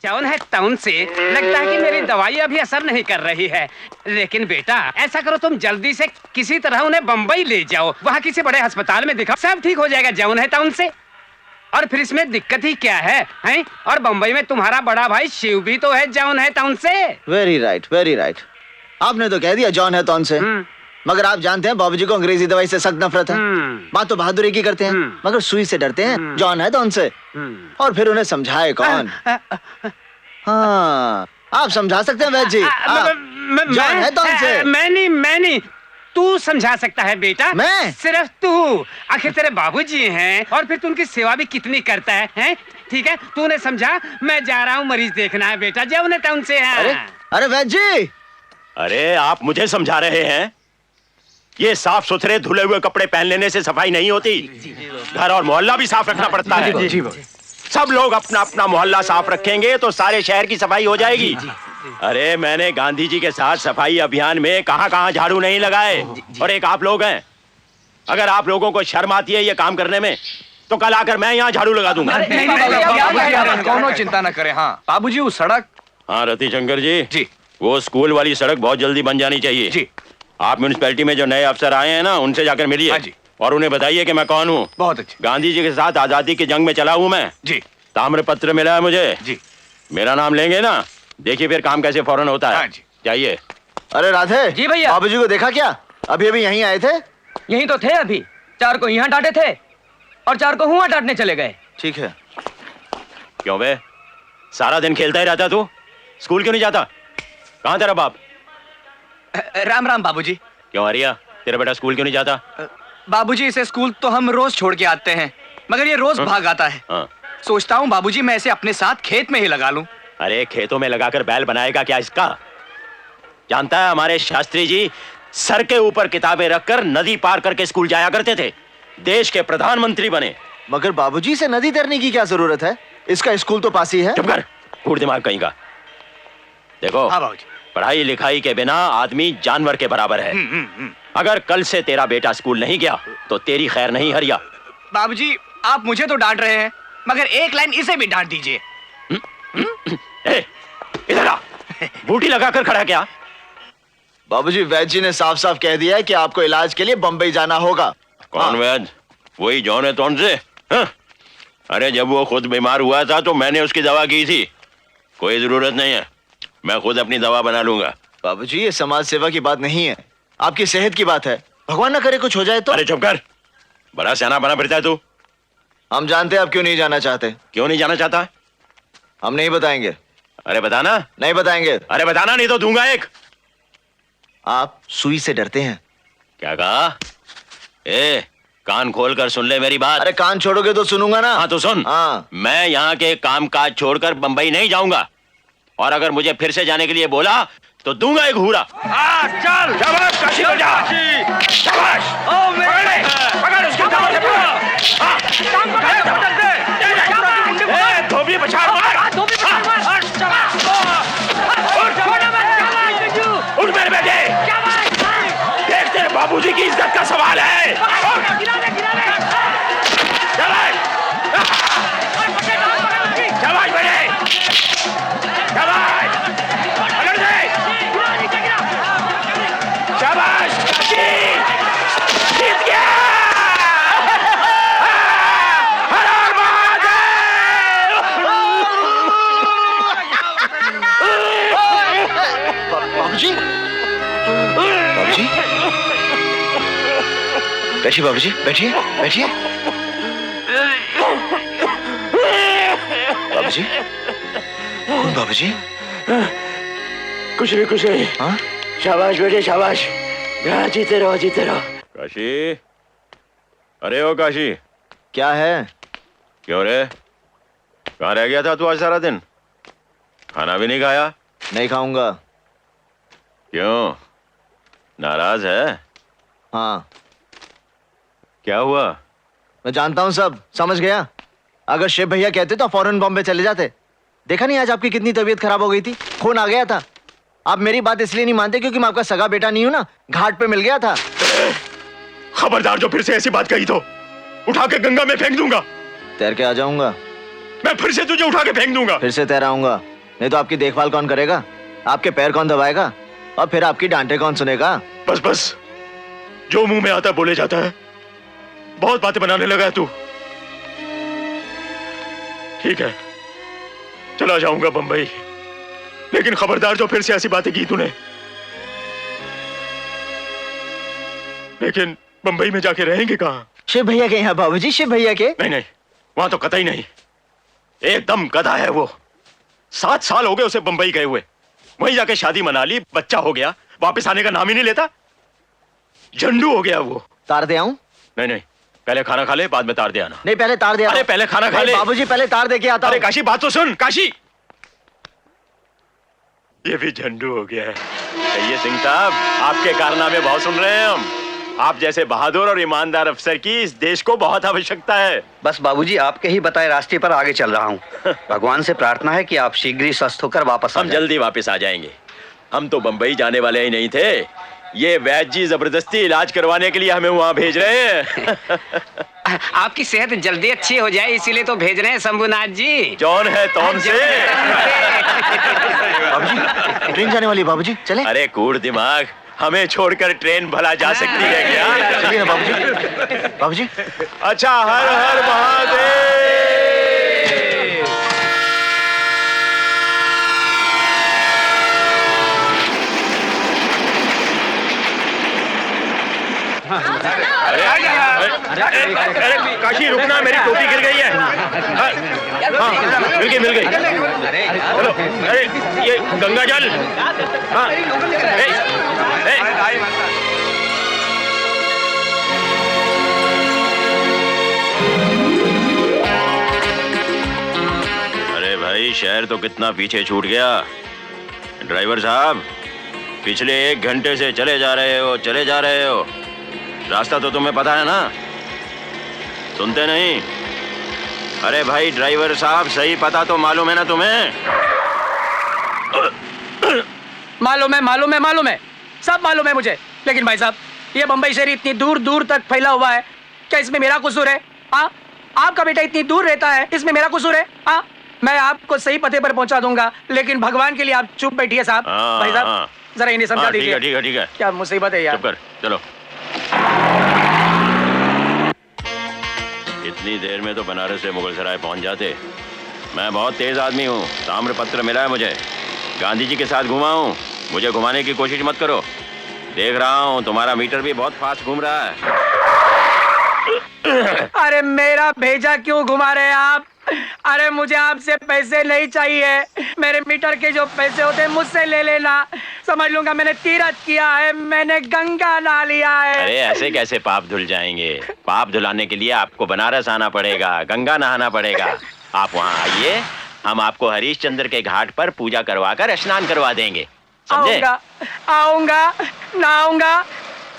जौन है टाउन से लगता है कि मेरी दवाई अभी असर नहीं कर रही है। लेकिन बेटा ऐसा करो, तुम जल्दी से किसी तरह उन्हें बम्बई ले जाओ, वहाँ किसी बड़े अस्पताल में दिखाओ, सब ठीक हो जाएगा जौन है टाउन से। और फिर इसमें दिक्कत ही क्या है, हैं? और बम्बई में तुम्हारा बड़ा भाई शिव भी तो है जौन है टाउन से। Very right, very right. आपने तो कह दिया जॉन है टाउन से, मगर आप जानते हैं बाबूजी को अंग्रेजी दवाई से सख्त नफरत है। बात तो बहादुरी की करते हैं, मगर सुई से डरते हैं। जॉन है टाउन से। और फिर उन्हें समझाए कौन? हाँ, आप समझा सकते हैं वैद्य जी। जॉन है टाउन से। मैं नहीं, तू समझा सकता है बेटा। मैं? सिर्फ तू। आखिर तेरे बाबूजी हैं और फिर तू उनकी सेवा भी कितनी करता है, हैं? ठीक है, तूने समझा। मैं जा रहा हूँ मरीज देखना है बेटा, जब उन्हें टाउन से है। अरे वैद्य जी, अरे आप मुझे समझा रहे हैं? ये साफ सुथरे धुले हुए कपड़े पहन लेने से सफाई नहीं होती, घर और मोहल्ला भी साफ रखना पड़ता है। सब लोग अपना अपना मोहल्ला साफ रखेंगे तो सारे शहर की सफाई हो जाएगी। अरे मैंने गांधी जी के साथ सफाई अभियान में कहां झाड़ू नहीं लगाए, और एक आप लोग हैं। अगर आप लोगों को शर्म आती है ये काम करने में तो कल आकर मैं यहाँ झाड़ू लगा दूंगा। कौनो चिंता न करें। हाँ बाबूजी, वो सड़क। हाँ रति शंकर जी, वो स्कूल वाली सड़क बहुत जल्दी बन जानी चाहिए जी। आप म्यूनिसिपैलिटी में जो नए अफसर आए हैं ना, उनसे जाकर मिलिए। हाँ जी। और उन्हें बताइए कि मैं कौन हूँ। बहुत अच्छे। गांधी जी के साथ आजादी की जंग में चला हूँ मैं जी। ताम्र पत्र मिला है मुझे जी। मेरा नाम लेंगे ना, देखिए फिर काम कैसे फौरन होता है। हाँ जी। जाइए। अरे राधे जी भैया। बाबूजी को देखा क्या? अभी यहीं आए थे। यहीं तो थे अभी। 4 को यहाँ डांटे थे और 4 को हुआ डांटने चले गए। ठीक है। क्यों बे, सारा दिन खेलता ही रहता तू, स्कूल क्यों नहीं जाता? कहाँ तेरा बाप? राम राम बाबूजी। क्यों हरिया, तेरा बेटा स्कूल क्यों नहीं जाता? बाबूजी इसे स्कूल तो हम रोज छोड़ के आते हैं, मगर ये रोज भाग आता है। सोचता हूँ बाबूजी मैं इसे अपने साथ खेत में ही लगा लूं। अरे खेतों में लगाकर बैल बनाएगा क्या इसका? जानता है हमारे शास्त्री जी सर के ऊपर किताबें रखकर नदी पार करके स्कूल जाया करते थे, देश के प्रधानमंत्री बने। मगर बाबूजी से नदी तैरने की क्या जरूरत है? इसका स्कूल तो पास ही है। चुप कर, कूड़ दिमाग कहीं का। देखो हाँ बाबूजी, पढ़ाई लिखाई के बिना आदमी जानवर के बराबर है। अगर कल से तेरा बेटा स्कूल नहीं गया तो तेरी खैर नहीं हरिया। बाबूजी आप मुझे तो डांट रहे हैं, मगर एक लाइन इसे भी डांट दीजिए। इधर आ, बूटी लगाकर खड़ा क्या? बाबूजी वैद्य जी ने साफ साफ कह दिया है कि आपको इलाज के लिए बम्बई जाना होगा। कौन वैद्य? वही जॉन है टॉन से? अरे जब वो खुद बीमार हुआ था तो मैंने उसकी दवा की थी। कोई जरूरत नहीं है, मैं खुद अपनी दवा बना लूंगा। बाबूजी ये समाज सेवा की बात नहीं है, आपकी सेहत की बात है। भगवान ना करे कुछ हो जाए तो। अरे चुप कर, बड़ा सियाना बना फिरता है तू। हम जानते हैं आप क्यों नहीं जाना चाहते। क्यों नहीं जाना चाहता? हम नहीं बताएंगे। अरे बताना। नहीं बताएंगे। अरे बताना नहीं तो दूंगा एक। आप सुई से डरते हैं। क्या कहा? कान खोल कर सुन ले मेरी बात। अरे कान छोड़ोगे तो सुनूंगा ना। हाँ तो सुन। हाँ। मैं यहाँ के काम काज छोड़कर बंबई नहीं जाऊंगा, और अगर मुझे फिर से जाने के लिए बोला तो दूंगा एक हूरा। चल शाबाश काशी को जा। शाबाश। पकड़ उसके कमर से पकड़। धोबी पछाड़ मार। उठ मेरे बेटे, देख तेरे बाबूजी की इज्जत का सवाल है। शाबाश बेटे, शाबाश, पकड़ दे। शाबाश काशी, जीत गया। हर हर महादेव। बाबूजी, बाबूजी, बैठिए बाबूजी, बैठिए बैठिए। बाबूजी, कौन बाबूजी? कुछ नहीं। हाँ? शाबाश बेटे शाबाश, जीते रहो जीते रहो। काशी, अरे ओ काशी। क्या है? क्यों रे, कहाँ रह गया था तू आज सारा दिन? खाना भी नहीं खाया? नहीं खाऊंगा। क्यों, नाराज है? हाँ। क्या हुआ? मैं जानता हूँ सब, समझ गया। अगर शिव भैया कहते तो फौरन बॉम्बे चले जाते। देखा नहीं आज आपकी कितनी तबीयत खराब हो गई थी, खून आ गया था। आप मेरी बात इसलिए नहीं मानते क्योंकि मैं आपका सगा बेटा नहीं हूं ना, घाट पे मिल गया था। खबरदार जो फिर से ऐसी बात कही तो उठा के गंगा में फेंक दूंगा। तैर के आ जाऊंगा। मैं फिर से तुझे उठा के फेंक दूंगा। फिर से तैराऊंगा, नहीं तो आपकी देखभाल कौन करेगा? आपके पैर कौन दबाएगा? और फिर आपकी डांटे कौन सुनेगा? बस बस, जो मुंह में आता है बोले जाता है। बहुत बातें बनाने लगा है तू। ठीक है, चला जाऊंगा बंबई, लेकिन खबरदार जो फिर से ऐसी बातें की तूने। लेकिन बंबई में जाके रहेंगे कहाँ? शिव भैया के यहाँ बाबूजी, शिव भैया के। नहीं नहीं, वहां तो कतई नहीं। एकदम गधा है वो। 7 साल हो गए उसे बंबई गए हुए। वहीं जाके शादी मना ली, बच्चा हो गया, वापस आने का नाम ही नहीं लेता। झंडू हो गया वो। तार दे आऊं? नहीं नहीं, पहले खाना खा ले, बाद में तार दे आना। नहीं, पहले तार दे आओ। अरे पहले खाना खा ले। बाबूजी पहले तार दे के आता अरे हूं। काशी, बात तो सुन काशी। ये भी झंडू हो गया है। कहिए सिंह साहब, आपके कारनामे बहुत सुन रहे हैं हम। आप जैसे बहादुर और ईमानदार अफसर की इस देश को बहुत आवश्यकता है। बस बाबूजी, आपके ही बताए रास्ते पर आगे चल रहा हूँ। भगवान से प्रार्थना है कि आप शीघ्र ही स्वस्थ होकर वापस आ हम जाएं। जल्दी वापस आ जाएंगे। हम तो बंबई जाने वाले ही नहीं थे। ये वैद्य जी जबरदस्ती इलाज करवाने के लिए हमें वहाँ भेज रहे हैं। आपकी सेहत जल्दी अच्छी हो जाए इसीलिए तो भेज रहे हैं शंभुनाथ जी। जौन है तौन से। बाबूजी ट्रेन जाने वाली है बाबूजी, चले? अरे कूड़ दिमाग, हमें छोड़कर ट्रेन भला जा सकती है क्या? चलिए ना बाबूजी। बाबूजी अच्छा, हर हर महादेव। अरे काशी रुकना, मेरी टोपी गिर गई है। हाँ, मिल गई। चलो, अरे ये गंगा जल। हाँ, अरे भाई, शहर तो कितना पीछे छूट गया। ड्राइवर साहब, पिछले 1 घंटे से चले जा रहे हो। रास्ता तो तुम्हें पता है ना? सुनते नहीं? अरे भाई ड्राइवर साहब, सही पता तो मालूम है ना तुम्हें? मालूम है, सब मालूम है मुझे। लेकिन भाई साहब, ये बंबई शहर इतनी दूर दूर तक फैला हुआ है, क्या इसमें मेरा कसूर है? आपका बेटा इतनी दूर रहता है, इसमें मेरा कसूर है? मैं आपको सही पते पर पहुंचा दूंगा, लेकिन भगवान के लिए आप चुप बैठिए साहब। भाई साहब जरा इन्हें समझा दीजिए। ठीक है। क्या मुसीबत है यार। चुप कर, चलो। इतनी देर में तो बनारस से मुगल सराय पहुंच जाते। मैं बहुत तेज आदमी हूँ, ताम्र पत्र मिला है मुझे। गांधी जी के साथ घुमा हूँ, मुझे घुमाने की कोशिश मत करो। देख रहा हूँ तुम्हारा मीटर भी बहुत फास्ट घूम रहा है। अरे मेरा भेजा क्यों घुमा रहे हैं आप? अरे मुझे आपसे पैसे नहीं चाहिए। मेरे मीटर के जो पैसे होते हैं मुझसे ले लेना। समझ लूंगा मैंने तीरथ किया है, मैंने गंगा नहा लिया है। अरे ऐसे कैसे पाप धुल जाएंगे? पाप धुलाने के लिए आपको बनारस आना पड़ेगा, गंगा नहाना पड़ेगा। आप वहाँ आइए, हम आपको हरीशचंद्र के घाट पर पूजा करवा कर स्नान करवा देंगे। समझे? आऊंगा, नहाऊंगा,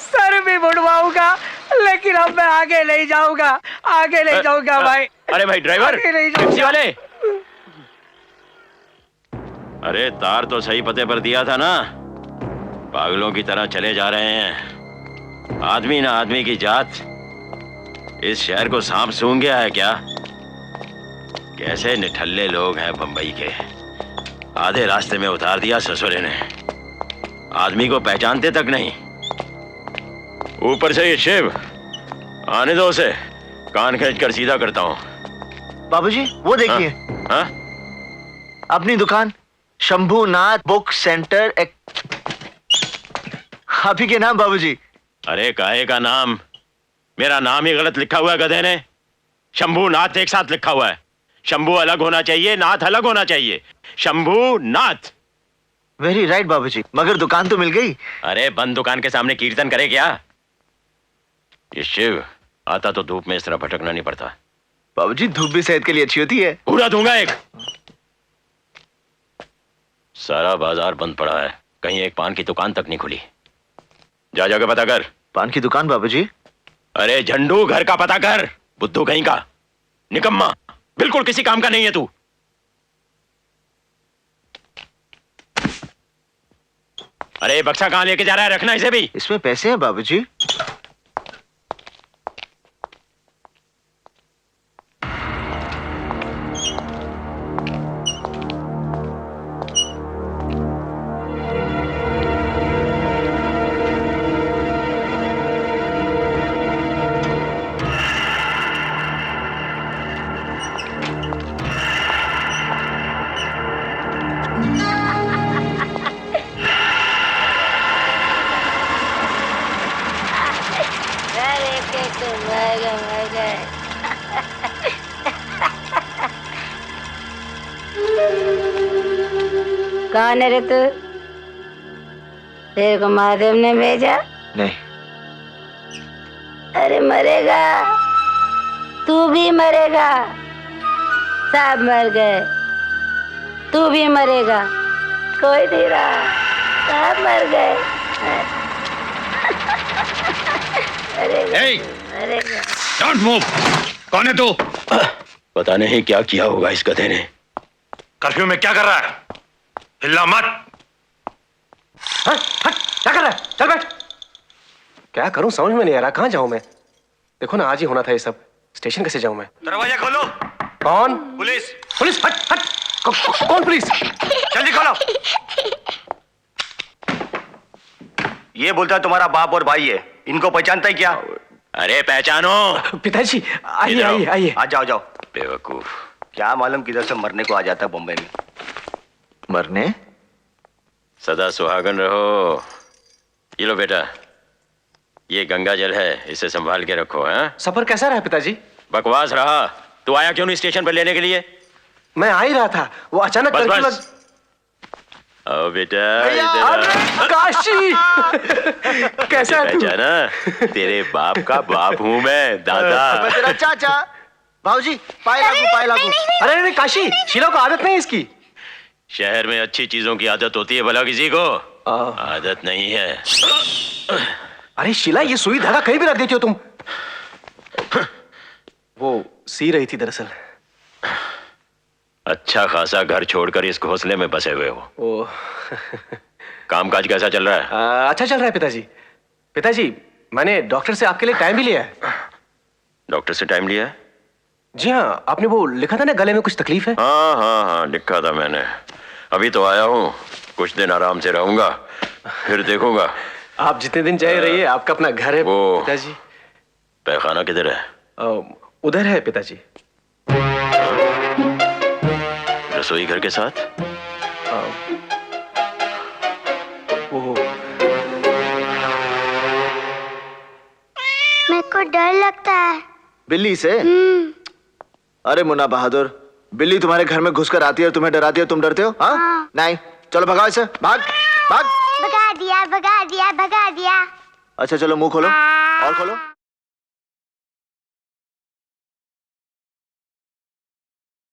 सर भी बुड़वाऊंगा, लेकिन अब मैं आगे नहीं जाऊंगा भाई। अरे भाई ड्राइवर, टैक्सी वाले, अरे तार तो सही पते पर दिया था ना? पागलों की तरह चले जा रहे हैं। आदमी ना आदमी की जात। इस शहर को सांप सूंघ गया है क्या? कैसे निठल्ले लोग हैं बंबई के। आधे रास्ते में उतार दिया ससुरे ने, आदमी को पहचानते तक नहीं। ऊपर से ये शिव, आने दो उसे, कान खींच कर सीधा करता हूँ। बाबूजी वो देखिए। हाँ? अपनी दुकान शंभूनाथ बुक सेंटर आप ही के नाम बाबूजी। अरे काहे का नाम? मेरा नाम ही गलत लिखा हुआ है गधे ने। शंभूनाथ एक साथ लिखा हुआ है। शंभू अलग होना चाहिए, नाथ अलग होना चाहिए। शंभूनाथ। वेरी राइट बाबूजी, मगर दुकान तो मिल गई। अरे बंद दुकान के सामने कीर्तन करे क्या? ये शिव आता तो धूप में इस तरह भटकना नहीं पड़ता। बाबूजी धूप भी सेहत के लिए अच्छी होती है। पूरा दूंगा एक। सारा बाजार बंद पड़ा है, कहीं एक पान की दुकान तक नहीं खुली। जा जाके पता कर। पान की दुकान बाबूजी? अरे झंडू, घर का पता कर। बुद्धू कहीं का, निकम्मा, बिल्कुल किसी काम का नहीं है तू। अरे बक्सा कहां लेके जा रहा है? रखना इसे भी। इसमें पैसे हैं बाबूजी। कौन है रे तू? तेरे को महादेव ने भेजा? नहीं। अरे मरेगा, तू भी मरेगा, सब मर गए, तू भी मरेगा, कोई नहीं रहा, सब मर गए। मरेगा। Don't move. कौन है तू? पता नहीं क्या किया होगा इस गधे ने। कर्फ्यू में क्या कर रहा है? हिलना मत। हट, क्या कर रहा है? चल बैठ। क्या करूं समझ में नहीं आ रहा, कहाँ जाऊं मैं? देखो ना, आज ही होना था ये सब। स्टेशन कैसे जाऊं मैं? दरवाजा खोलो। कौन? पुलिस। पुलिस? हट हट। कौन पुलिस? जल्दी खोलो। ये बोलता है तुम्हारा बाप और भाई है, इनको पहचानता ही क्या? अरे पहचानो। पिताजी आइए इधर आओ। आइए आइए। आ जाओ जाओ। बेवकूफ। क्या मालूम किधर से मरने को आ जाता है बॉम्बे में। मरने? सदा सुहागन रहो। ये लो बेटा, ये गंगा जल है, इसे संभाल के रखो। हैं? सफर कैसा रहा पिताजी? बकवास रहा। तू आया क्यों नहीं स्टेशन पर लेने के लिए? मैं आ ही रहा था, वो अचानक बस कर्फ्यू बस। आओ बेटा, इधर आओ। काशी कैसा है तू? पहचाना? तेरे बाप का बाप हूँ मैं, दादा। मैं तेरा चाचा। भाऊजी पाए लागू। अरे अरे काशी, शीला को आदत नहीं इसकी। शहर में अच्छी चीजों की आदत होती है भला किसी को? आदत नहीं है। अरे शीला, ये सुई धागा कहीं भी रख देती हो तुम। वो सी रही थी दरअसल। अच्छा खासा घर छोड़कर इस घोंसले में बसे हुए हो। ओ कामकाज कैसा चल रहा है? अच्छा चल रहा है पिताजी। पिताजी, मैंने डॉक्टर से आपके लिए टाइम भी लिया है। डॉक्टर से टाइम लिया है? जी हाँ, आपने वो लिखा था ना गले में कुछ तकलीफ है। हाँ लिखा था मैंने। अभी तो आया हूँ, कुछ दिन आराम से रहूंगा, फिर देखूंगा। आप जितने दिन चाहे रहिए, आपका अपना घर है वो पिताजी। पैखाना किधर है? उधर है पिताजी। रसोई घर के साथ? वो मेरे को डर लगता है। बिल्ली से? अरे मुन्ना बहादुर, बिल्ली तुम्हारे घर में घुसकर आती है और तुम्हें डराती है, तुम डरते हो? हाँ? नहीं, चलो भगाओ इसे, भाग भाग। भगा दिया। अच्छा चलो मुंह खोलो, और खोलो।